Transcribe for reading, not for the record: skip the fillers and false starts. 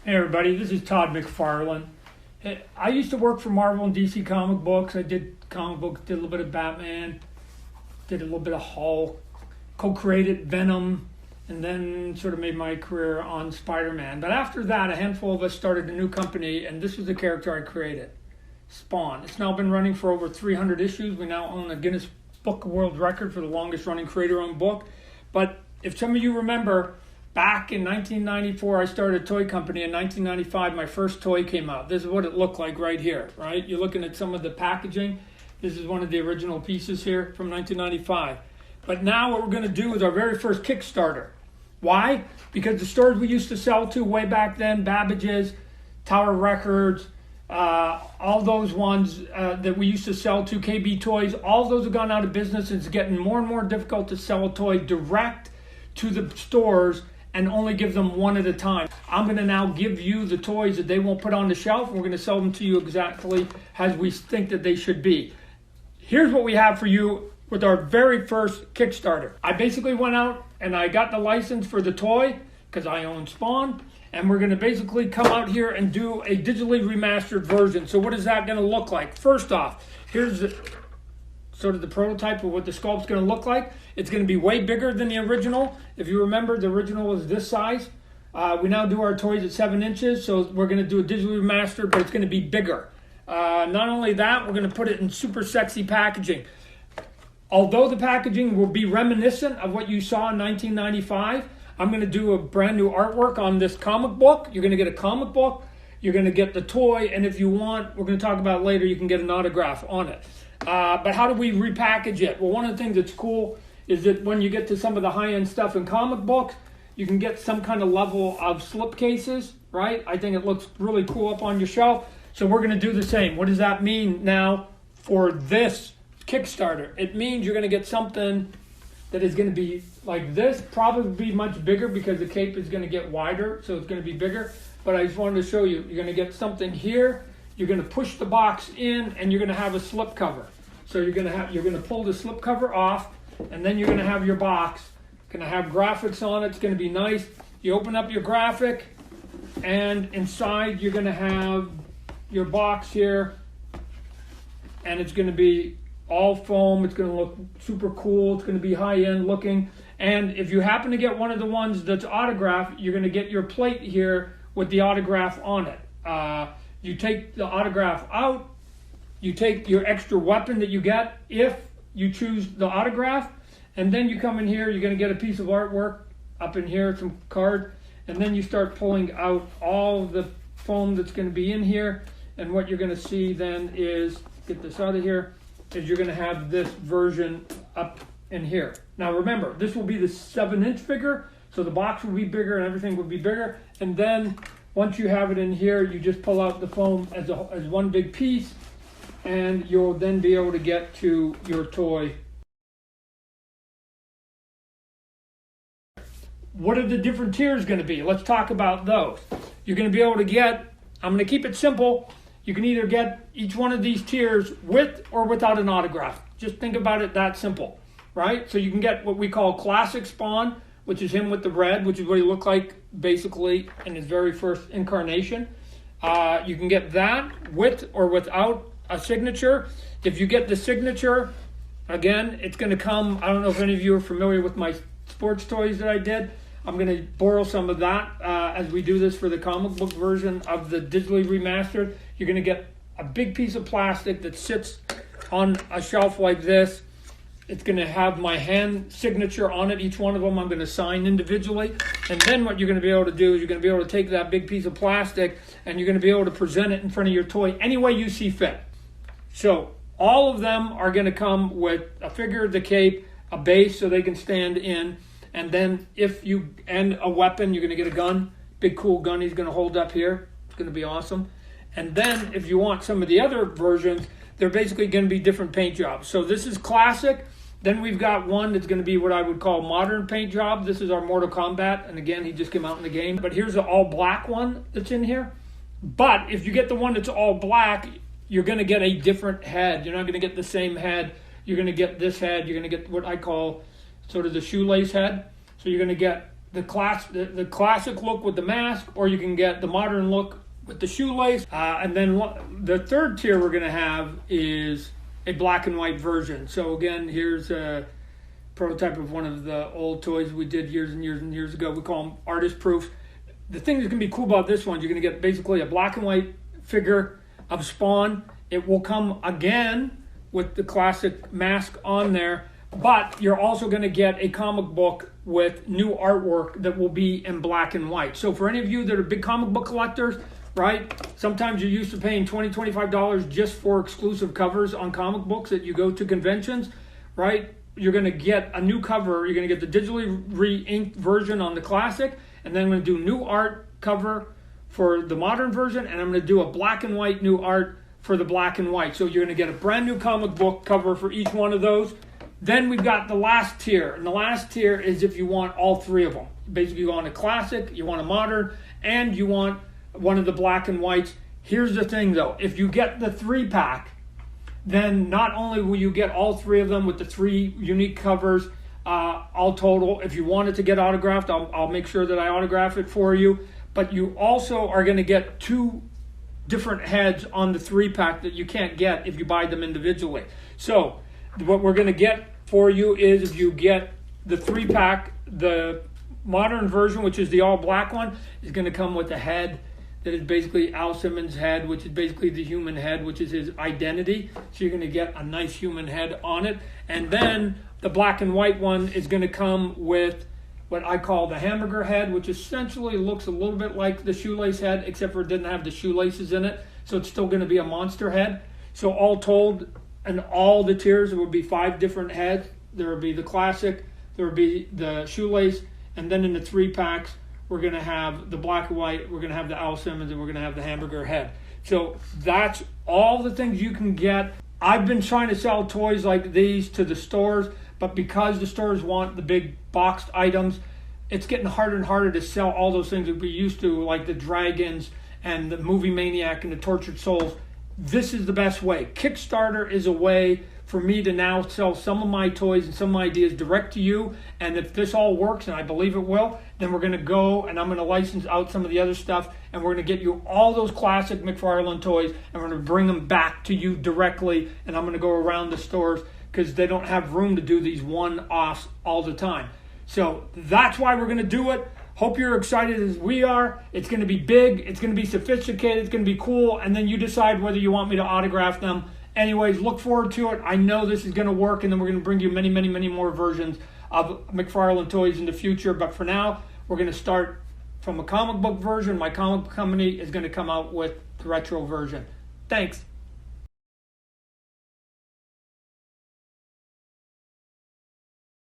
Hey everybody, this is TODD MCFARLANE. I used to work for Marvel and DC comic books. I did comic books, did a little bit of Batman, did a little bit of Hulk, co-created Venom, and then sort of made my career on Spider-Man. But after that, a handful of us started a new company, and this was the character I created, Spawn. It's now been running for over 300 issues. We now own a Guinness Book of World Record for the longest running creator-owned book. But if some of you remember, back in 1994, I started a toy company. In 1995, my first toy came out. This is what it looked like right here, right? You're looking at some of the packaging. This is one of the original pieces here from 1995. But now what we're going to do is our very first Kickstarter. Why? Because the stores we used to sell to way back then, Babbage's, Tower Records, all those ones that we used to sell to, KB Toys, all those have gone out of business. It's getting more and more difficult to sell a toy direct to the stores and only give them one at a time. I'm going to now give you the toys that they won't put on the shelf, and we're going to sell them to you exactly as we think that they should be. Here's what we have for you with our very first Kickstarter. I basically went out and I got the license for the toy because I own Spawn, and we're going to basically come out here and do a digitally remastered version. So what is that going to look like? First off, here's sort of the prototype of what the sculpt's going to look like. It's going to be way bigger than the original. If you remember, the original was this size. We now do our toys at 7 inches, so we're going to do a digitally remastered, but it's going to be bigger. Not only that, we're going to put it in super sexy packaging. Although the packaging will be reminiscent of what you saw in 1995, I'm going to do a brand new artwork on this comic book. You're going to get a comic book, you're going to get the toy, and if you want, we're going to talk about it later, you can get an autograph on it. But how do we repackage it? Well, one of the things that's cool is that when you get to some of the high-end stuff in comic books, you can get some kind of level of slip cases, right? I think it looks really cool up on your shelf. So we're going to do the same. What does that mean now for this Kickstarter? It means you're going to get something that is going to be like this, probably be much bigger because the cape is going to get wider, so it's going to be bigger. But I just wanted to show you, you're going to get something here. You're going to push the box in, and you're going to have a slip cover. So you're going to pull the slip cover off, and then you're going to have your box. Going to have graphics on it. It's going to be nice. You open up your graphic, and inside you're going to have your box here, and it's going to be all foam. It's going to look super cool. It's going to be high-end looking. And if you happen to get one of the ones that's autographed, you're going to get your plate here with the autograph on it. You take the autograph out, you take your extra weapon that you get if you choose the autograph, and then you come in here, you're going to get a piece of artwork up in here, some card, and then you start pulling out all the foam that's going to be in here, and what you're going to see then is, get this out of here, is you're going to have this version up in here. Now remember, this will be the 7-inch figure, so the box will be bigger and everything will be bigger, and then once you have it in here, you just pull out the foam as one big piece, and you'll then be able to get to your toy. What are the different tiers going to be? Let's talk about those. You're going to be able to get, I'm going to keep it simple, you can either get each one of these tiers with or without an autograph. Just think about it that simple, right? So you can get what we call Classic Spawn, which is him with the red, which is what he looked like basically in his very first incarnation. You can get that with or without a signature. If you get the signature, again, it's going to come, I don't know if any of you are familiar with my sports toys that I did. I'm going to borrow some of that as we do this for the comic book version of the digitally remastered. You're going to get a big piece of plastic that sits on a shelf like this. It's going to have my hand signature on it. Each one of them I'm going to sign individually. And then what you're going to be able to do is you're going to be able to take that big piece of plastic and you're going to be able to present it in front of your toy any way you see fit. So all of them are going to come with a figure, the cape, a base so they can stand in. And then and a weapon, you're going to get a gun, big cool gun he's going to hold up here. It's going to be awesome. And then if you want some of the other versions, they're basically going to be different paint jobs. So this is classic. Then we've got one that's going to be what I would call modern paint job. This is our Mortal Kombat. And again, he just came out in the game. But here's the all black one that's in here. But if you get the one that's all black, you're going to get a different head. You're not going to get the same head. You're going to get this head. You're going to get what I call sort of the shoelace head. So you're going to get the classic look with the mask, or you can get the modern look with the shoelace. And then the third tier we're going to have is a black and white version. So again, here's a prototype of one of the old toys we did years and years and years ago. We call them artist proofs. The thing that's going to be cool about this one, you're going to get basically a black and white figure of Spawn. It will come again with the classic mask on there, but you're also going to get a comic book with new artwork that will be in black and white. So for any of you that are big comic book collectors, right, sometimes you're used to paying $20, $25 just for exclusive covers on comic books that you go to conventions, right? You're going to get a new cover. You're going to get the digitally re-inked version on the classic, and then I'm going to do new art cover for the modern version, and I'm going to do a black and white new art for the black and white. So you're going to get a brand new comic book cover for each one of those. Then we've got the last tier, and the last tier is if you want all three of them. Basically, you want a classic, you want a modern, and you want one of the black and whites. Here's the thing though, if you get the 3-pack, then not only will you get all three of them with the 3 unique covers, all total. If you want it to get autographed, I'll make sure that I autograph it for you. But you also are going to get 2 different heads on the 3-pack that you can't get if you buy them individually. So what we're going to get for you is, if you get the 3-pack, the modern version, which is the all black one, is going to come with a head that is basically Al Simmons' head, which is basically the human head, which is his identity. So you're going to get a nice human head on it. And then the black and white one is going to come with what I call the hamburger head, which essentially looks a little bit like the shoelace head, except for it didn't have the shoelaces in it. So it's still going to be a monster head. So all told, in all the tiers, there will be 5 different heads. There will be the classic, there will be the shoelace, and then in the 3-packs, we're going to have the black and white, we're going to have the Al Simmons, and we're going to have the hamburger head. So that's all the things you can get. I've been trying to sell toys like these to the stores, but because the stores want the big boxed items, it's getting harder and harder to sell all those things that we used to, like the dragons and the movie Maniac and the Tortured Souls. This is the best way. Kickstarter is a way for me to now sell some of my toys and some ideas direct to you. And if this all works, and I believe it will, then we're going to go and I'm going to license out some of the other stuff, and we're going to get you all those classic McFarlane toys, and we're going to bring them back to you directly. And I'm going to go around the stores because they don't have room to do these one-offs all the time. So that's why we're going to do it. Hope you're excited as we are. It's going to be big. It's going to be sophisticated. It's going to be cool. And then you decide whether you want me to autograph them. Anyways, look forward to it. I know this is going to work, and then we're going to bring you many, many, many more versions of McFarlane toys in the future. But for now, we're going to start from a comic book version. My comic book company is going to come out with the retro version. Thanks.